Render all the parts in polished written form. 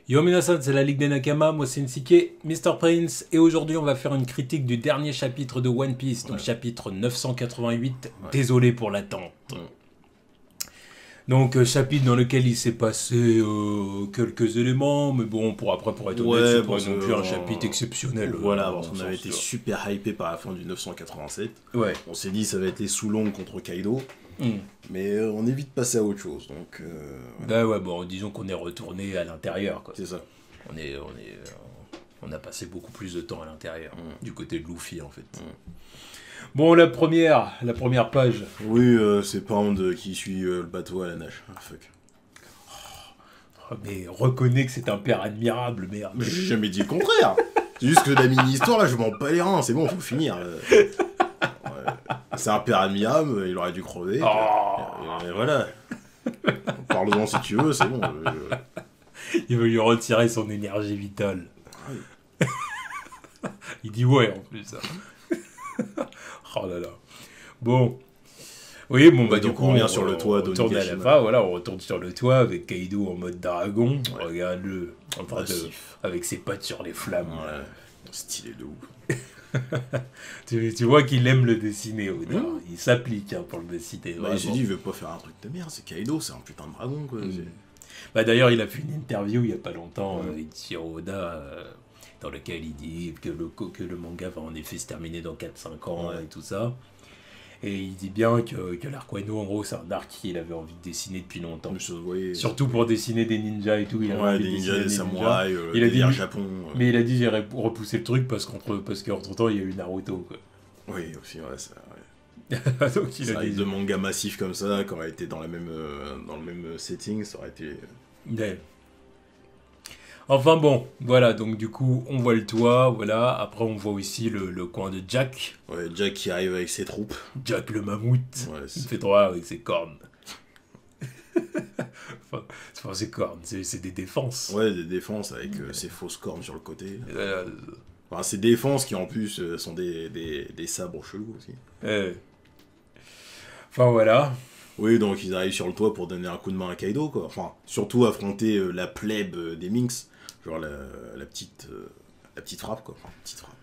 Yo minasan, c'est la Ligue des Nakama, moi c'est Nsike, Mr. Prince, et aujourd'hui on va faire une critique du dernier chapitre de One Piece, donc chapitre 988, désolé pour l'attente. Donc chapitre dans lequel il s'est passé quelques éléments, mais bon, pour être honnête, c'est pas non plus un chapitre exceptionnel. Voilà, parce qu'on avait été super hypé par la fin du 987. Ouais. On s'est dit ça va être les Soulong contre Kaido. Mais on est vite passé à autre chose, donc... Bah ouais, bon, disons qu'on est retourné à l'intérieur, quoi. C'est ça. On a passé beaucoup plus de temps à l'intérieur, du côté de Luffy, en fait. Bon, la première page. Oui, c'est Pound qui suit le bateau à la nage. Ah, fuck. Oh, mais reconnais que c'est un père admirable, merde. Mais j'ai jamais dit le contraire. C'est juste que la mini-histoire, là, je m'en bats les reins. C'est bon, faut finir. C'est un père admirable, il aurait dû crever. Et voilà. Parle-en si tu veux, c'est bon. Il veut lui retirer son énergie vitale. Il dit ouais en plus. Oh là là. Bon. Oui, bon, bah, du coup, on revient sur le toit d'Onigashima. À la fin, voilà, on retourne sur le toit avec Kaido en mode dragon. Ouais. Regarde-le. Avec ses pattes sur les flammes. Ouais. Stylé de ouf. tu vois qu'il aime le dessiner, il s'applique pour le dessiner. Bah, il s'est dit, il veut pas faire un truc de merde, c'est Kaido, c'est un putain de dragon, quoi. Bah, d'ailleurs, il a fait une interview il y a pas longtemps, Ichiro Oda, dans lequel il dit que le manga va en effet se terminer dans 4-5 ans et tout ça. Et il dit bien que l'arc Wano, en gros, c'est un arc qu'il avait envie de dessiner depuis longtemps. Surtout pour dessiner des ninjas et tout. Il avait envie de dessiner des samouraïs, il a dit Japon. Mais il a dit j'ai repoussé le truc parce qu'entre temps, il y a eu Naruto, quoi. Oui, aussi, ouais, ça... Donc, il a dit... de manga massif comme ça, qui aurait été dans le même setting, ça aurait été... Ouais. Enfin bon, voilà, donc du coup, on voit le toit, voilà. Après, on voit aussi le coin de Jack. Ouais, Jack qui arrive avec ses troupes. Jack le mammouth. Ouais, il fait droit avec ses cornes. Enfin, ses cornes, c'est des défenses. Ouais, des défenses avec ses fausses cornes sur le côté. Enfin, ces défenses qui en plus sont des sabres chelous aussi. Enfin voilà. Oui, donc ils arrivent sur le toit pour donner un coup de main à Kaido, quoi. Enfin, surtout affronter la plèbe des Minks. Genre la petite frappe, quoi. Enfin, petite frappe.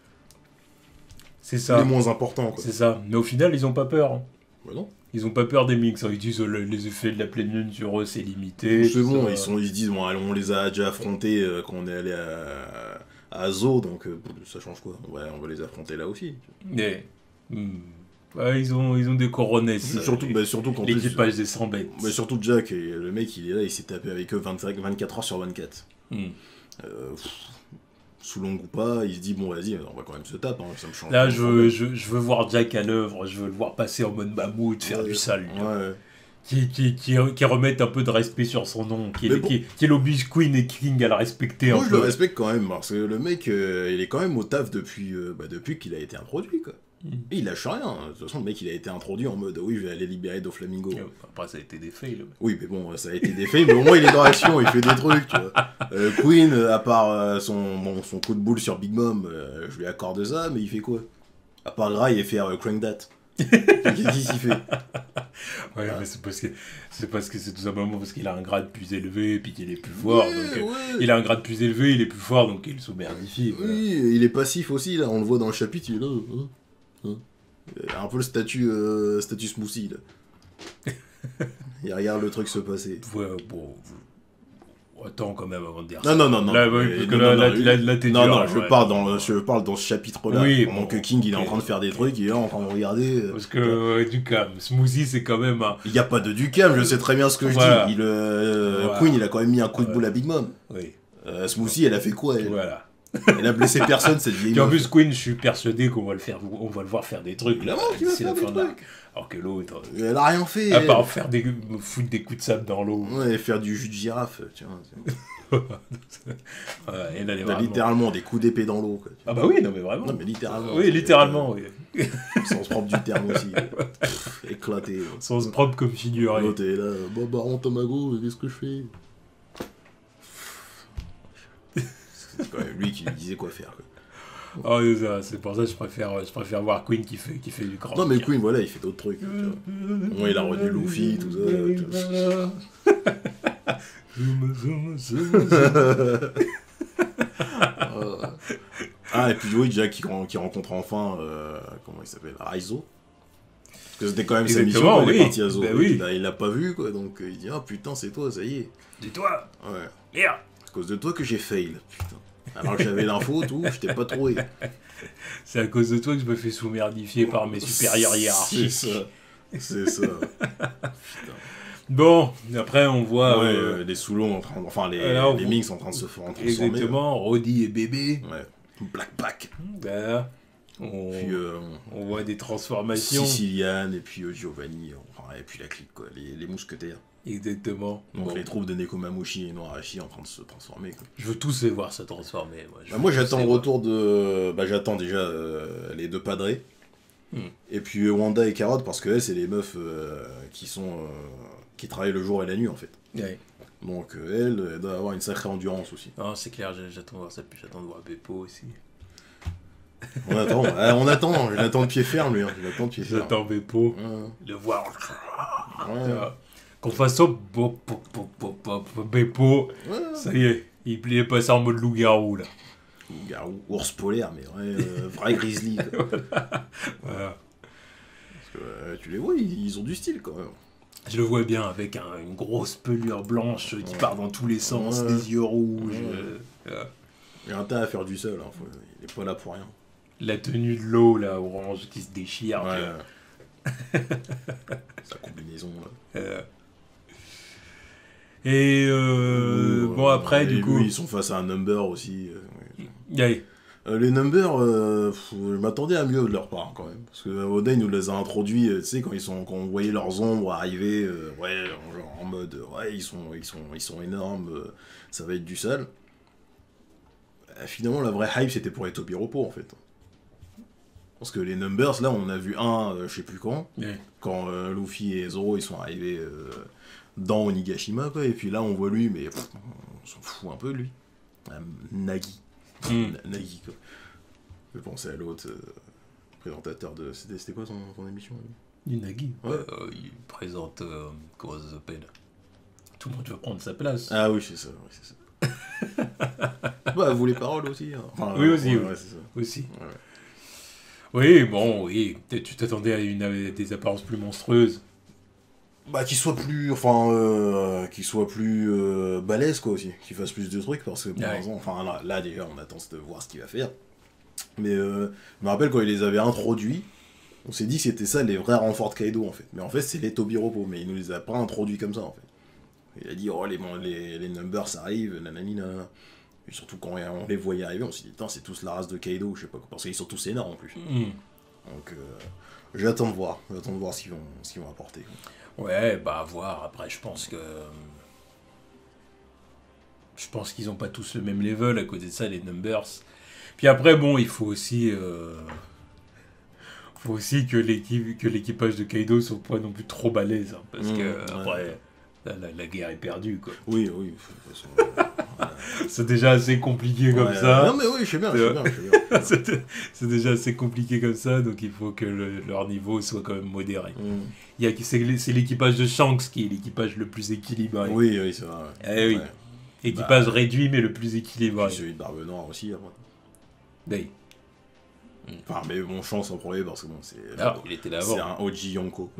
C'est ça. Les moins importants, quoi. C'est ça. Mais au final, ils ont pas peur. Ouais, non. Ils ont pas peur des Minks. Ils disent les effets de la pleine lune sur eux, c'est limité. C'est bon, ils se disent, bon, allez, on les a déjà affrontés quand on est allé à Zo, donc ça change quoi? Ouais, on va les affronter là aussi. Ouais, ils ont des coronets. Surtout quand l'équipage des 100 bêtes. Mais surtout Jack, le mec, il est là, il s'est tapé avec eux 24 heures sur 24. Sous long ou pas, il se dit, bon, vas-y, on va quand même se taper, ça me change. Là, je veux voir Jack à l'œuvre, je veux le voir passer en mode mammouth, faire du sale. Ouais. Qui remette un peu de respect sur son nom, qui oblige Queen et King à le respecter. Moi, je le respecte quand même, parce que le mec, il est quand même au taf depuis qu'il a été introduit, quoi. Et il lâche rien. De toute façon, le mec, il a été introduit en mode, oui, je vais aller libérer Doflamingo. Après, ça a été des fails. Oui, mais bon, ça a été des fails, mais au moins, il est dans l'action, il fait des trucs, tu vois. Queen, à part son coup de boule sur Big Mom, je lui accorde ça, mais il fait quoi? À part graille et faire Crank That. Qu'est-ce qu'il fait? Ouais, mais c'est parce que c'est tout simplement parce qu'il a un grade plus élevé et puis qu'il est plus fort. Il a un grade plus élevé, il est plus fort, donc il sous-merdifie. Oui, il est passif aussi, là, on le voit dans le chapitre, il est là. Un peu le statut smoothie, là. Il regarde le truc se passer. Ouais, bon... Attends quand même avant de dire ça. Non. Là, t'es dur. Non, je parle dans ce chapitre-là. Oui, pendant que King, il est en train de faire des trucs, il est là en train de regarder. Parce que du calme. Smoothie, c'est quand même un... Il n'y a pas de du calme, je sais très bien ce que je dis. Queen, il a quand même mis un coup de boule à Big Mom. Oui. Smoothie, elle a fait quoi, elle? Voilà. Elle a blessé personne, cette vieille. Puis en plus, Queen, je suis persuadé qu'on va le voir faire des trucs. Évidemment qu'il va faire des trucs. Alors que l'autre... Elle a rien fait. À part foutre des coups de sable dans l'eau. Ouais, faire du jus de girafe, tu vois. Et là, vraiment... littéralement des coups d'épée dans l'eau, quoi. Ah bah oui, non mais vraiment. Non mais littéralement. Oui, littéralement, oui. Sens propre du terme aussi. Éclaté. Sens propre comme figuré. L'autre est là, bon baron Tamago, qu'est-ce que je fais? C'est quand même lui qui lui disait quoi faire, quoi. Oh, c'est pour ça que je préfère voir Queen qui fait du grand. Non mais Queen, voilà, il fait d'autres trucs. Moi, il a revenu Luffy, tout ça. Ah, et puis oui, déjà qui rencontre enfin, comment il s'appelle, Raizo. Parce que c'était quand même sa mission Exactement, quand il est oui. parti à Zo. Ben oui. Il l'a pas vu, quoi, donc il dit, ah putain, c'est toi, ça y est. C'est toi. Ouais. Merde. C'est à cause de toi que j'ai fail, putain. Alors que j'avais l'info, tout, je t'ai pas trouvé. C'est à cause de toi que je me fais sous-merdifier par mes supérieurs hiérarchiques. C'est ça. Putain. Bon, après on voit... les Soulons, enfin les alors, Minx en train de se faire transformer. Exactement, Roddy et Bébé. Ouais. Black Pack. Voilà. On voit des transformations. Siciliane, et puis Giovanni, enfin, et puis la clique, quoi, les mousquetaires. Exactement. Donc Bon. les troupes de Nekomamushi et Noarashi en train de se transformer, quoi. Je veux tous les voir se transformer. Moi j'attends le retour de... j'attends déjà les deux padrés. Et puis Wanda et Carotte, parce que elles, c'est les meufs qui travaillent le jour et la nuit, en fait. Ouais. Donc elles doivent avoir une sacrée endurance aussi. Non, c'est clair, j'attends de voir ça, puis j'attends de voir Beppo aussi. On attend, je l'attends de pied ferme, lui. J'attends Beppo, le voir. Qu'on fasse ça, Beppo, ça y est, il est passé en mode loup-garou, là. Loup-garou, ours polaire, mais vrai grizzly, quoi. Voilà. Parce que tu les vois, ils ont du style, quand même. Je le vois bien avec une grosse pelure blanche qui part dans tous les sens, des yeux rouges. Il a intérêt à faire du seul, hein. Il est pas là pour rien. La tenue de l'eau, là, orange, qui se déchire. Sa combinaison, là. Et bon, après, du coup... Lui, ils sont face à un number aussi. Ouais. Les numbers, je m'attendais à mieux de leur part, quand même. Parce que Oda, il nous les a introduits, tu sais, quand on voyait leurs ombres arriver, genre en mode, ils sont énormes, ça va être du sale. Finalement, la vraie hype, c'était pour les Tobiropo, en fait. Parce que les numbers, là, on a vu un, je sais plus quand, quand Luffy et Zoro, ils sont arrivés dans Onigashima, quoi, et puis là, on voit lui, mais on s'en fout un peu de lui. Nagi. Nagi, quoi. Je vais penser à l'autre présentateur de... C'était quoi son émission, lui? Nagi. Il présente... comment ça s'appelle? Tout le monde veut prendre sa place. Ah oui, c'est ça. Vous les paroles aussi. Hein. Enfin, oui, aussi. Ouais, c'est ça. Aussi. Oui, bon, oui. Peut-être tu t'attendais à des apparences plus monstrueuses. Qu'il soit plus... balèze, quoi, aussi. Qu'il fasse plus de trucs, parce que, par exemple... Enfin, là, déjà, on attend de voir ce qu'il va faire. Mais je me rappelle, quand il les avait introduits, on s'est dit que c'était ça, les vrais renforts de Kaido, en fait. Mais en fait, c'est les Tobiropo, mais il nous les a pas introduits comme ça, en fait. Il a dit, les numbers arrivent, nanani, nanana. Et surtout, quand on les voyait arriver, on s'est dit, c'est tous la race de Kaido, je sais pas quoi, parce qu'ils sont tous énormes, en plus. Donc, j'attends de voir ce qu'ils vont apporter, quoi. Ouais, à voir. Après, je pense qu'ils ont pas tous le même level. À côté de ça, les numbers. Puis après, bon, il faut aussi que l'équipage de Kaido soit pas non plus trop balèze, hein, parce que après, la guerre est perdue, quoi. Oui. De toute façon, c'est déjà assez compliqué comme ça. Non mais oui, je sais bien. C'est déjà assez compliqué comme ça, donc il faut que leur niveau soit quand même modéré. C'est l'équipage de Shanks qui est l'équipage le plus équilibré. Oui, c'est vrai. Oui. Équipage réduit, mais le plus équilibré. Celui de Barbe Noire aussi, après. Oui. Enfin, mais bon, chance en premier, parce que bon, c'est... il était là avant. C'est un OG Yonko.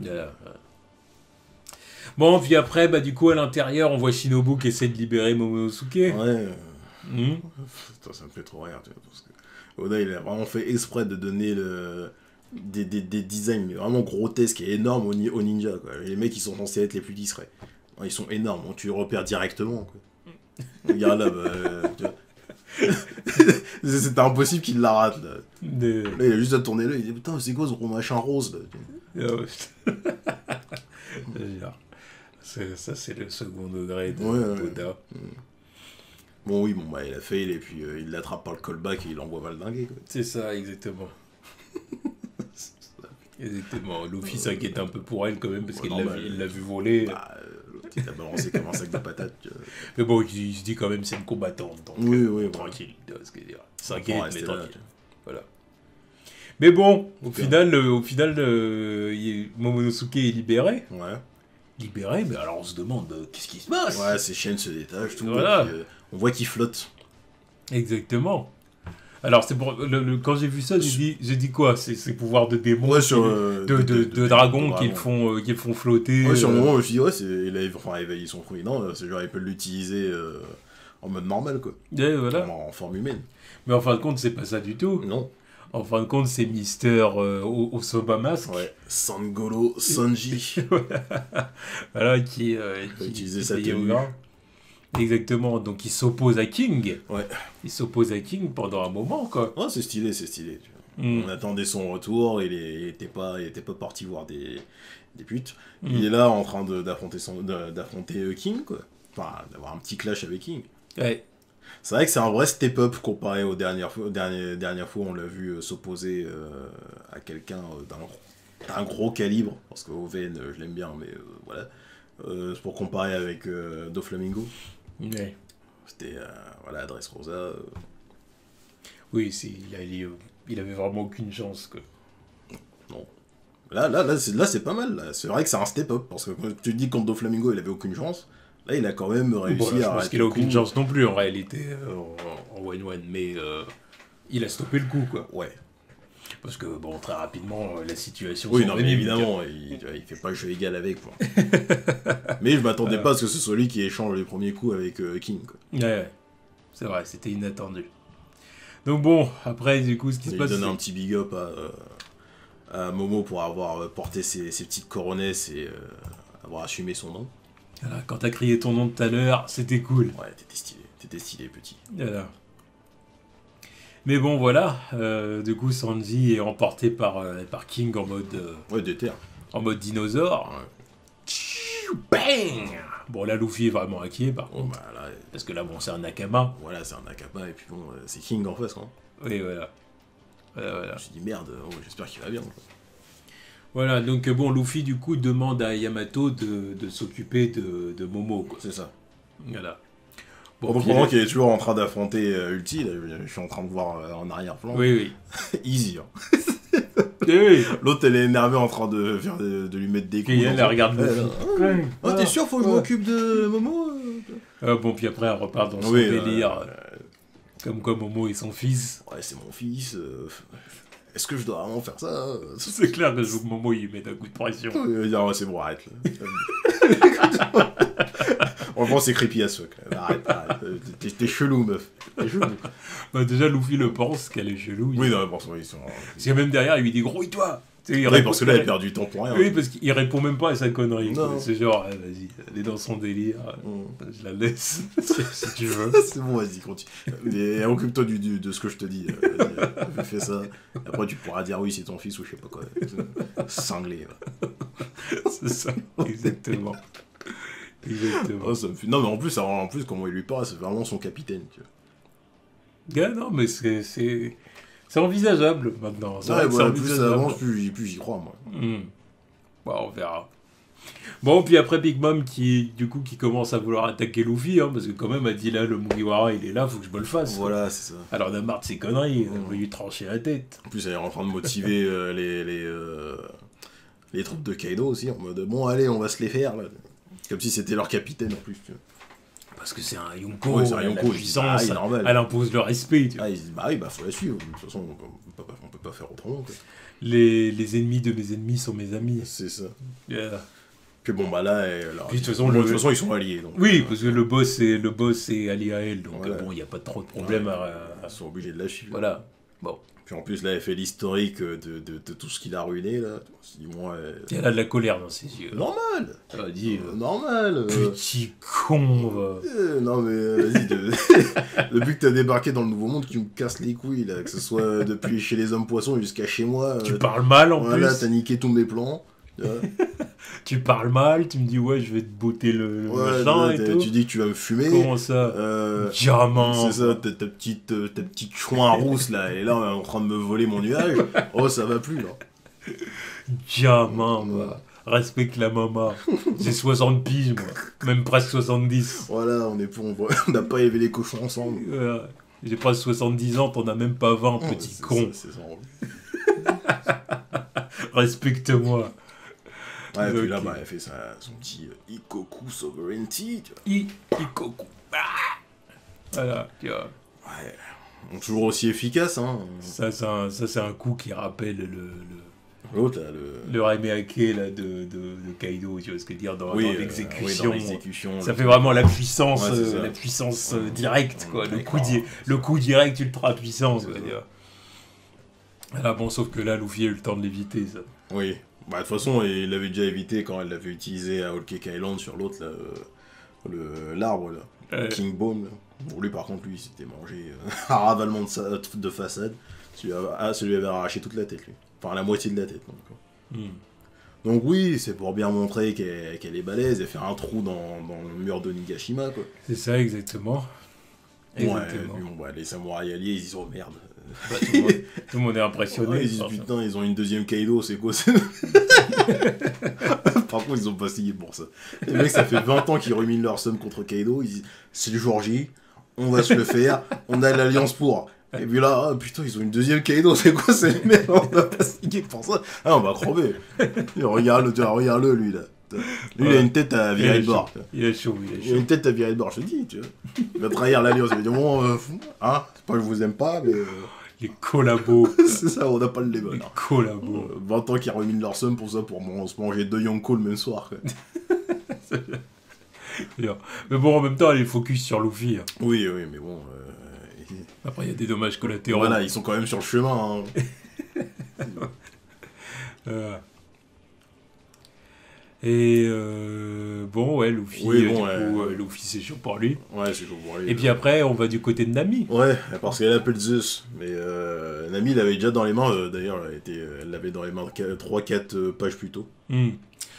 Bon, puis après, du coup, à l'intérieur, on voit Shinobu qui essaie de libérer Momonosuke. Ouais. Putain, ça me fait trop rire, tu vois, parce que Oda, il a vraiment fait exprès de donner des designs vraiment grotesques et énormes aux ninjas, quoi. Les mecs, ils sont censés être les plus discrets. Ils sont énormes, tu les repères directement, quoi. Regarde là, tu vois. C'était impossible qu'il la rate, là. Là, il a juste à tourner là, il dit, putain, c'est quoi ce gros machin rose, là. Ça, c'est le second degré de Oda. Bon, oui, il a fail, et puis il l'attrape par le callback et il l'envoie valdinguer, quoi. C'est ça, exactement. Exactement. Luffy s'inquiète un peu pour elle, quand même, parce qu'il l'a vu voler. Il a balancé comme un sac de patates. Mais bon, il se dit quand même c'est une combattante, donc tranquille. Il s'inquiète, mais tranquille. Voilà. Mais bon, au final, Momonosuke est libéré. Ouais. libéré, mais alors on se demande qu'est-ce qui se passe. Ouais, ses chaînes se détachent, tout. Voilà. Et puis, on voit qu'il flotte. Exactement. Alors c'est pour quand j'ai vu ça, j'ai dit quoi? C'est pouvoirs de démons, Ouais, sur, de dragons qui le font flotter. Ouais, sur le moment, je me suis dit, ouais, il a éveillé son fruit. Non, c'est genre, il peut l'utiliser en mode normal, quoi. Ouais, voilà. En forme humaine. Mais en fin de compte, c'est pas ça du tout. Non. En fin de compte, c'est Mister au Soba Mask. Ouais. Sangolo Sanji. Voilà, qui utiliser qui sa payait au tenue. grain. Exactement, donc il s'oppose à King. Ouais. Il s'oppose à King pendant un moment, quoi. Ouais, c'est stylé, tu vois. Mm. On attendait son retour, il était pas parti voir des putes. Mm. Il est là en train d'affronter King, quoi. Enfin, d'avoir un petit clash avec King. Ouais. C'est vrai que c'est un vrai step-up comparé aux dernières fois où on l'a vu s'opposer à quelqu'un d'un gros calibre. Parce que Oven, je l'aime bien, mais voilà. C'est pour comparer avec Doflamingo. Ouais. C'était, voilà, Dressrosa. Oui, il avait vraiment aucune chance, quoi. Non. Là, c'est pas mal. Là. C'est vrai que c'est un step-up. Parce que quand tu te dis contre Doflamingo, il avait aucune chance. Là, il a quand même réussi Bon, là, je à pense arrêter qu'il a le aucune coup. chance non plus, en réalité, en 1-1. Mais il a stoppé le coup, quoi. Ouais. Parce que, bon, très rapidement, la situation... Oui, s'en non, mais venait, évidemment, il fait pas jeu égal avec. Quoi. Mais je m'attendais pas à ce que ce soit lui qui échange les premiers coups avec King. Quoi. Ouais. C'est vrai, c'était inattendu. Donc bon, après, du coup, ce qui se Il passe... donne un petit big up à Momo pour avoir porté ses petites coronesses et avoir assumé son nom. Voilà, quand t'as crié ton nom tout à l'heure, c'était cool. Ouais, t'étais stylé, petit. Voilà. Mais bon, voilà. Du coup, Sanji est emporté par King Ouais, déter. en mode dinosaure. Ouais. Bang! Bon, là, Luffy est vraiment inquiet, par Bon, contre. bah là, Parce que là, bon, c'est un Nakama. voilà, c'est un Nakama, et puis bon, c'est King en face, hein. Oui, voilà. Voilà. Je me suis dit, merde, j'espère qu'il va bien. Quoi. Voilà, donc bon, Luffy, du coup, demande à Yamato de s'occuper de Momo, quoi. C'est ça. Voilà. Bon, puis pendant là- qu'il est toujours en train d'affronter Ulti, là, je suis en train de voir en arrière-plan. Oui. Easy, hein. Oui. L'autre, elle est énervée en train de lui mettre des coups. Et elle dans son- regarde Luffy. Ah, t'es sûr, faut que je m'occupe de Momo Bon, puis après, elle repart dans son Oui, délire. Comme quoi Momo est son fils. Ouais, c'est mon fils. Est-ce que je dois vraiment faire ça C'est clair que je joue que Momo, il met un coup de pression. Il va dire, ouais, c'est bon, arrête. Là. En gros, c'est creepy as fuck. Là. Arrête. T'es chelou, meuf. T'es chelou. Bah, déjà, Luffy le pense qu'elle est chelou. Oui, non, bon, ils sont. Parce que même derrière, il lui dit grouille-toi. Tu sais, il Ouais, répond- parce que là, elle perd du temps pour rien. Oui, parce qu'il répond même pas à sa connerie. Non. quoi. C'est genre, vas-y, elle est dans son délire. Je la laisse, si tu veux. C'est bon, vas-y, continue. Mais occupe-toi de ce que je te dis. Vas-y, fais ça. Après, tu pourras dire oui, c'est ton fils ou je sais pas quoi. Cinglé. Va. C'est ça, exactement. Exactement. Oh, ça me fait... Non, mais en plus, comment il lui parle, c'est vraiment son capitaine. Tu vois. Non, mais c'est envisageable maintenant. C'est vrai Ouais, que voilà, c'est plus ça envisageable. avance, plus j'y crois, moi. Bon, on verra. Bon, puis après Big Mom qui commence à vouloir attaquer Luffy, hein, parce que quand même, elle dit là, le Mugiwara, il est là, faut que je me le fasse. Voilà, c'est ça. Alors, on a marre de ses conneries, on veut lui trancher la tête. En plus, elle est en train de motiver les troupes de Kaido aussi, en mode bon, allez, on va se les faire, là. Comme si c'était leur capitaine en plus, tu vois. Parce que c'est un Yonko, Ouais, c'est un elle a Yonko, la il dit, puissance, bah, il est normal. elle impose le respect. Tu vois. Ah, ils se disent, bah oui, bah faut la suivre, de toute façon, on peut pas faire autrement, quoi. Les ennemis de mes ennemis sont mes amis. C'est ça. Yeah. Puis bon, bah là, alors, Puis, de toute façon, de toute façon, ils sont alliés, donc. Oui, parce que le boss est allié à elle, donc Voilà. bon, il n'y a pas trop de problème Ils sont obligés de la suivre. Voilà. Bon. Puis en plus, là, elle fait l'historique de tout ce qu'il a ruiné, là. Dis-moi, Elle a de la colère dans ses yeux. normal. Elle a dit, Normal. petit con, va. Non mais vas-y, depuis que t'as débarqué dans le Nouveau Monde, tu me casses les couilles là, que ce soit depuis chez les hommes poissons jusqu'à chez moi. Tu parles mal en voilà, plus. t'as niqué tous mes plans. Tu vois. Tu parles mal, tu me dis ouais, je vais te botter le Ouais, machin là, et tout. tu dis que tu vas me fumer. Comment ça Diamant. C'est ça, ta petite chouin rousse là, et là on est en train de me voler mon nuage. Oh, ça va plus là. Diamant, va. Respecte la maman. J'ai 60 piges, moi. Même presque 70. Voilà, on n'a pas élevé les cochons ensemble. Voilà. J'ai presque 70 ans, t'en as même pas 20, petit C'est con. ça, c'est ça. Respecte-moi. Ouais, et puis Ok. là, bah, elle fait son petit Ikoku Sovereignty, tu Ikoku. Ah voilà, tu vois. vois. Ouais. Donc, toujours aussi efficace, hein. Ça, c'est un coup qui rappelle L'autre, là, le Raimehake là, de Kaido, tu vois ce que dire, dans oui, l'exécution. dans l'exécution. Ça fait vraiment Ouais, c'est ça. la puissance directe, quoi. D'accord. Le coup direct ultra puissant, C'est quoi. ça. Dire. Ah bon, sauf que là, Luffy a eu le temps de l'éviter, ça. Oui. Bah, de toute façon, il l'avait déjà évité quand elle l'avait utilisé à Whole Cake Island sur l'autre, là, l'arbre, là. King Bone, là. Bon, lui, par contre, lui, il s'était mangé un ravalement de façade. Celui avait arraché toute la tête, lui. Enfin, la moitié de la tête, donc. Donc oui, c'est pour bien montrer qu'elle est balèze et faire un trou dans le mur de Nigashima, quoi. C'est ça, exactement. Exactement. Ouais, bon, bah, les samouraïs alliés, ils disent oh merde. Bah, tout le monde est impressionné. Ouais, ils disent par ça. putain, ils ont une deuxième Kaido, c'est quoi ça? Par contre, ils ont pas signé pour ça. Les mecs, ça fait 20 ans qu'ils ruminent leur somme contre Kaido, ils disent c'est le jour J, on va se le faire, on a l'alliance pour. Et puis là, ah, putain, ils ont une deuxième Kaido, c'est quoi ces mecs? On va pas signer pour ça. Ah, on va crever. Regarde-le, lui, là. Lui, il a une tête à virer de bord. Il est chaud, Il a une tête à virer de bord, je te dis, tu vois. Il va trahir l'alliance, il va dire, bon, hein, c'est pas que je vous aime pas, mais... Les collabos. c'est ça, on n'a pas le débat, Les là. collabos. 20 ans qu'ils reminent leur somme pour ça, pour se manger 2 Yonko le même soir, quoi. Mais bon, en même temps, elle est focus sur Luffy. Hein. Oui, mais bon... Après, il y a des dommages collatéraux. Voilà, ils sont quand même sur le chemin, hein. Et bon, ouais, Luffy, Oui, du bon, coup, Luffy c'est chaud pour lui. Ouais, c'est chaud pour lui. Et puis après, on va du côté de Nami. Ouais, parce qu'elle appelle Zeus. Mais Nami l'avait déjà dans les mains, d'ailleurs, elle l'avait dans les mains 3-4 pages plus tôt.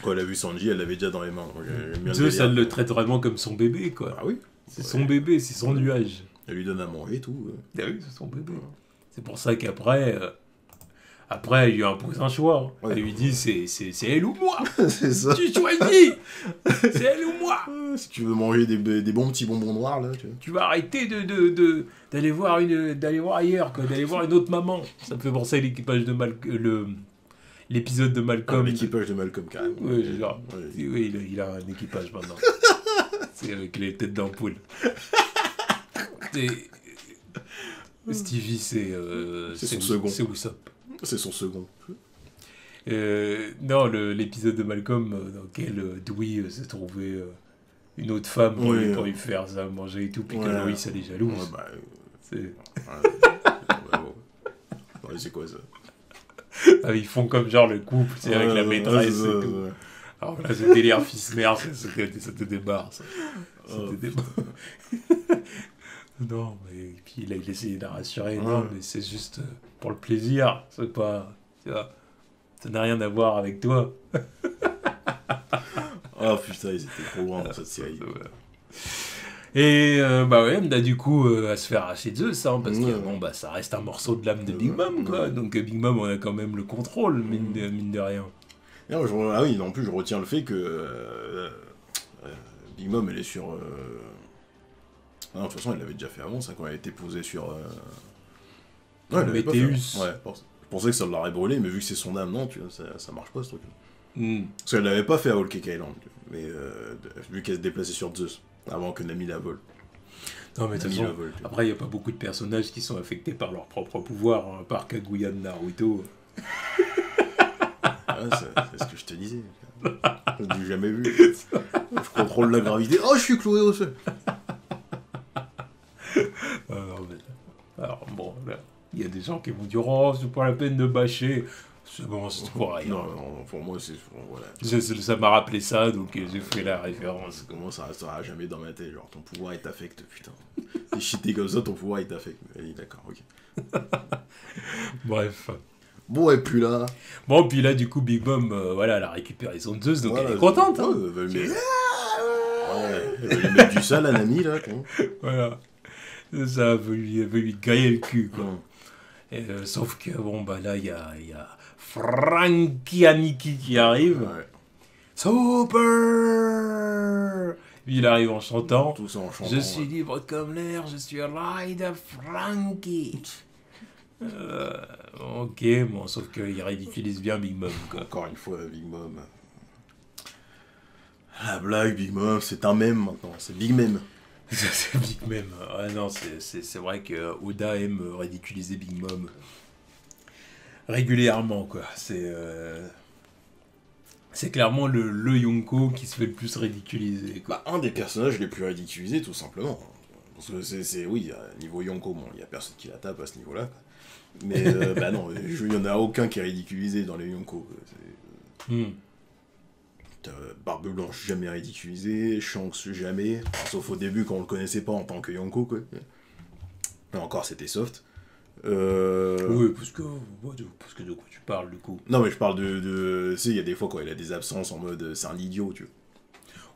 Quand elle a vu Sanji, elle l'avait déjà dans les mains. Donc, j'aime bien le Zeus, délire. elle le traite vraiment comme son bébé, quoi. Ah oui. C'est son bébé, c'est son nuage. Elle lui donne à manger et tout. Ah oui, c'est son bébé. C'est pour ça qu'après, après, elle lui impose un choix. Ouais. Elle lui dit, c'est elle ou moi. C'est ça. Tu choisis. C'est elle ou moi. Si tu veux manger des bons petits bonbons noirs, là, tu vois. Tu vas arrêter d'aller voir ailleurs, quoi, d'aller voir une autre maman. Ça me fait penser à l'équipage de l'épisode de Malcolm. L'équipage de Malcolm, carrément. Ouais, genre, Ouais. oui, il a un équipage maintenant. C'est avec les têtes d'ampoule. Stevie, c'est son second. C'est Usopp. C'est son second. Non, l'épisode de Malcolm dans lequel Dewey s'est trouvé une autre femme pour, Oui, pour lui faire ça manger et tout, puis que ouais. Loïs elle est jalouse. Ouais, bah... C'est... Ouais, c'est quoi ça? Ah, ils font comme genre le couple, c'est avec la maîtresse et tout. Ouais. Alors là, ce délire fils-mère, ça te débarre, ça. Ça te débarre. Non, mais puis là, il essayait de la rassurer. Ouais. Non, mais c'est juste pour le plaisir. C'est pas... Tu vois, ça n'a rien à voir avec toi. Oh putain, ils étaient trop loin dans cette série. Et bah ouais, là du coup, à se faire arracher Zeus, hein, parce que Ouais. bon, bah, ça reste un morceau de l'âme de Big Mom, quoi. Donc Big Mom, on a quand même le contrôle, mine de rien. Ah oui, en plus, je retiens le fait que Big Mom, elle est sur... Ah non, de toute façon, elle l'avait déjà fait avant, ça, quand elle était posée sur... Ouais, elle l'avait pas fait Météus. avant. Ouais, je pensais que ça l'aurait brûlé, mais vu que c'est son âme, non, tu vois, ça marche pas, ce truc. Hmm. Parce qu'elle l'avait pas fait à Whole Cake Island, mais vu qu'elle se déplaçait sur Zeus, avant que Nami la vole. Non, mais de toute Nami façon, la vole, tu vois. après, il n'y a pas beaucoup de personnages qui sont affectés par leur propre pouvoir, hein, à part Kaguya de Naruto. Ouais, c'est ce que je te disais. Je l'ai jamais vu. Je contrôle la gravité. Oh, je suis cloué au sol. Alors, bon, là, il y a des gens qui vont dire « Oh, c'est pas la peine de bâcher ». C'est bon, c'est pour rien. Non, pour moi, c'est... Voilà. Ça m'a rappelé ça, donc j'ai fait la référence. Comment ça restera jamais dans ma tête, genre ton pouvoir il t'affecte, putain. T'es cheaté comme ça, ton pouvoir il t'affecte. Oui, d'accord, ok. Bref. Bon, et puis là... Bon, puis là, du coup, Big Mom, voilà, elle a récupéré son Zeus, donc voilà, elle est contente. Hein. Ouais, elle va lui mettre du sale à Nami, là. Quoi. Voilà. Ça elle veut lui griller le cul, quoi. Ouais. Et, sauf que, bon, bah là, il y a Frankie Aniki qui arrive. Ouais. Super! Il arrive en chantant. Tout ça en chantant. Je suis libre comme l'air, je suis Rider Frankie. Ok, bon, sauf qu'il ridiculise bien Big Mom, quoi. Encore une fois, Big Mom. La blague, Big Mom, c'est un mème maintenant, c'est Big Meme. C'est Big Mom. Ouais, non, c'est vrai que Oda aime ridiculiser Big Mom régulièrement, quoi. C'est clairement le Yonko qui se fait le plus ridiculiser, quoi. Bah, un des personnages les plus ridiculisés, tout simplement. Parce que oui, niveau Yonko, bon, il y a personne qui la tape à ce niveau-là. Mais bah non, il y en a aucun qui est ridiculisé dans les Yonko. Quoi. Barbe Blanche jamais ridiculisé, Shanks jamais, sauf au début quand on le connaissait pas en tant que Yonko, quoi. Mais encore, c'était soft. Oui, parce que de quoi tu parles, du coup. Non, mais je parle tu sais, il y a des fois quand il a des absences en mode c'est un idiot, tu vois.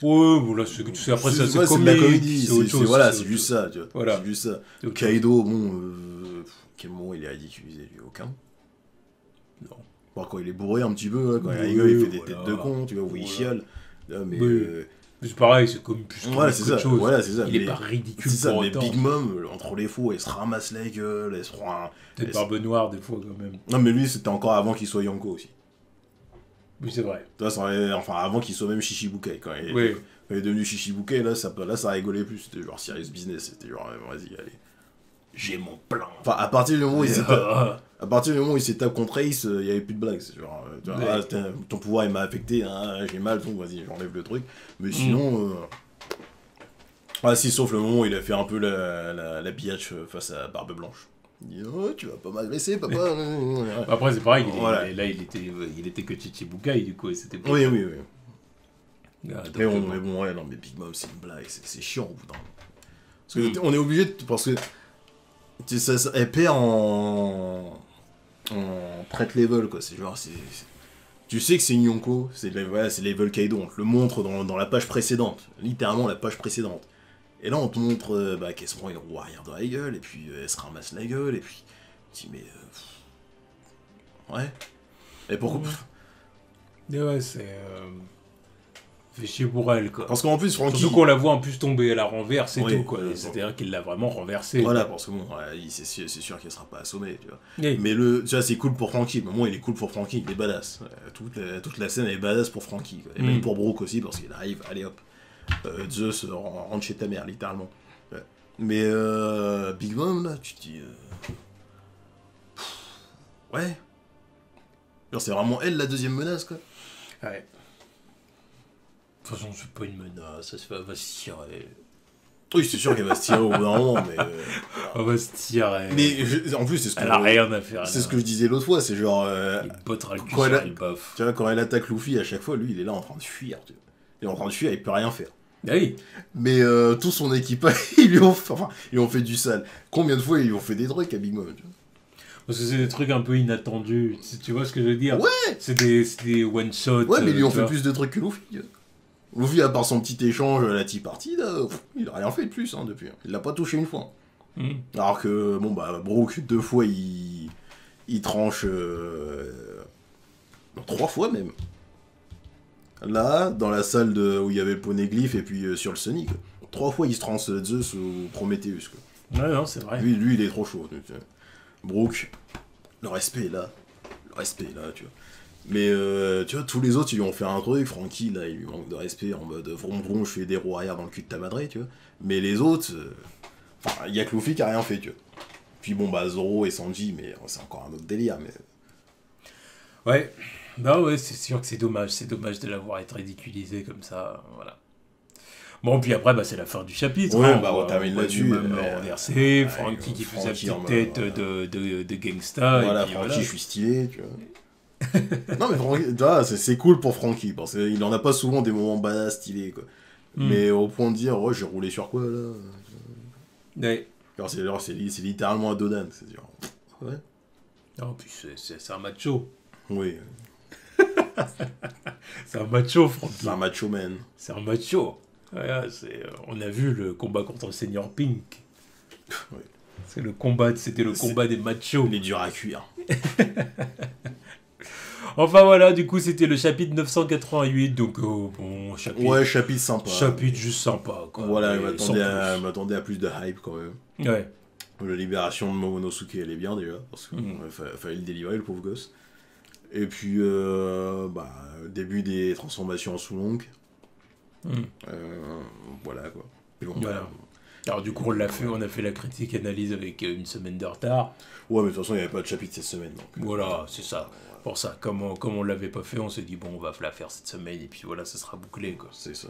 Ouais, bon là, tu sais, après ça, c'est de la comédie, c'est autre chose. Voilà, c'est juste ça, tu vois. Voilà. C'est juste ça. Kaido, bon, quel moment il est ridiculisé, lui, aucun. Non. Bon, quand il est bourré un petit peu, là, quand il rigole, il fait des têtes de con, tu vois, où il chiale. Là, mais. C'est pareil, c'est comme plus voilà, c'est ça. chose. Voilà, c'est ça. Il est pas ridicule. C'est ça, pour mais autant. Big Mom, entre les fous, elle se ramasse la gueule, elle se prend un. Peut-être Barbe Noire, des fois, quand même. Non, mais lui, c'était encore avant qu'il soit Yonko aussi. Oui, c'est vrai. Enfin, avant qu'il soit même Shishibukai. Quand il est devenu Shishibukai, là, ça rigolait plus. C'était genre serious business. C'était genre, vas-y, allez. J'ai mon plan. Enfin, à partir du moment où il s'est tapé contre Ace, il n'y avait plus de blagues. C'est genre, ton pouvoir il m'a affecté, hein, j'ai mal, donc vas-y, j'enlève le truc. Mais sinon. Ah, si, sauf le moment où il a fait un peu la biatch face à Barbe Blanche. Il dit, oh, tu vas pas m'agresser, papa. Après, c'est pareil, voilà. là, il était que Chichibukai, du coup, et c'était pas. Oui. Ah, Mais bon, ouais, non, mais Big Mom, c'est une blague, c'est chiant au bout d'un moment. Parce que on est obligé de. Parce que. Elle perd en threat level, quoi. C'est genre, tu sais que c'est une Yonko, c'est level Kaido, on te le montre dans la page précédente, littéralement la page précédente. Et là, on te montre qu'elle se prend une roue arrière dans la gueule, et puis elle se ramasse la gueule, et puis tu dis, mais. Ouais. Et pourquoi. Ouais, c'est. Fait chier pour elle, quoi. Parce qu'en plus, Franky. Surtout qu'on la voit en plus tomber à la renverse et tout, quoi. Ouais, C'est-à-dire qu'il l'a vraiment renversée. Voilà, parce que bon, c'est sûr qu'elle sera pas assommée, tu vois. Oui. Mais tu vois, c'est cool pour Franky. Mais moi, il est cool pour Franky, il est badass. Toute la scène est badass pour Franky, quoi. Et même pour Brook aussi, parce qu'il arrive, allez hop. Zeus rentre chez ta mère, littéralement. Ouais. Mais Big Mom, là, tu te dis. Ouais. Genre, c'est vraiment elle la deuxième menace, quoi. Ouais. De toute façon, c'est pas une menace, ça va se tirer. Oui, c'est sûr qu'elle va se tirer au bout d'un moment, mais. On va se tirer. Mais en plus, c'est ce que. Elle a rien à faire. C'est ce que je disais l'autre fois, c'est genre. Il bottera le cul sur le bof. Tu vois, quand elle attaque Luffy, à chaque fois, lui, il est là en train de fuir. Tu vois. Il est en train de fuir, il peut rien faire. Oui. Mais tout son équipage, ils lui ont fait du sale. Combien de fois ils lui ont fait des trucs à Big Mom, tu vois. Parce que c'est des trucs un peu inattendus. Tu vois ce que je veux dire? Ouais. C'est des one-shots. Ouais, mais ils lui ont fait plus de trucs que Luffy. Luffy, à part son petit échange à la tea party, là, il a rien fait de plus depuis. Il l'a pas touché une fois. Alors que, bon, bah, Brook, 2 fois, il tranche. 3 fois même. Là, dans la salle où il y avait le Poneglyph et puis sur le Sonic. 3 fois, il se tranche Zeus ou Prometheus, quoi. Ouais, non, c'est vrai. Lui, il est trop chaud. Brook, le respect est là. Tu vois. Mais tu vois, tous les autres, ils lui ont fait un truc. Franky, là, il lui manque de respect en mode vrom vrom, je fais des roues arrière dans le cul de ta madré, tu vois. Mais les autres, enfin, il y a que Luffy qui a rien fait, tu vois. Puis bon, bah, Zoro et Sanji, mais c'est encore un autre délire, mais. Ouais, bah ouais, c'est sûr que c'est dommage de l'avoir été ridiculisé comme ça, voilà. Bon, puis après, bah, c'est la fin du chapitre. Ouais, bah, on termine là-dessus. Renversé, Franky qui fait sa petite tête de gangsta. Voilà, et puis, Franky, je suis stylé, tu vois. Non, mais Franky, c'est cool pour Franky, parce qu'il en a pas souvent des moments badass stylés, quoi. Mais au point de dire, ouais, j'ai roulé sur quoi, là? Ouais. Alors, c'est littéralement un Dodan, c'est genre. Ouais. Non, puis c'est un macho. Oui. C'est un macho, Franky. C'est un macho man. C'est un macho. Ouais, on a vu le combat contre le Seigneur Pink. Oui. C'était le combat des machos. Il est dur à cuire. Enfin voilà, du coup c'était le chapitre 988, donc bon, chapitre... Ouais, chapitre sympa. Chapitre juste sympa, quoi. Voilà, je m'attendais à plus de hype, quand même. Ouais. La libération de Momonosuke, elle est bien, déjà, parce qu'il fallait le délivrer, le pauvre gosse. Et puis, début des transformations en Soulong. Voilà quoi. Et bon, Voilà. Alors du coup, on a fait la critique analyse avec une semaine de retard. ouais, mais de toute façon, il n'y avait pas de chapitre cette semaine. Donc, Voilà, c'est ça. Pour ça, comme on l'avait pas fait, on s'est dit bon, on va la faire cette semaine et puis voilà, ça sera bouclé quoi. c'est ça.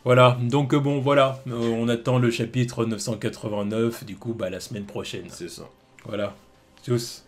Voilà, donc bon, voilà, on attend le chapitre 989, du coup, bah la semaine prochaine. C'est ça. Voilà, tchuss.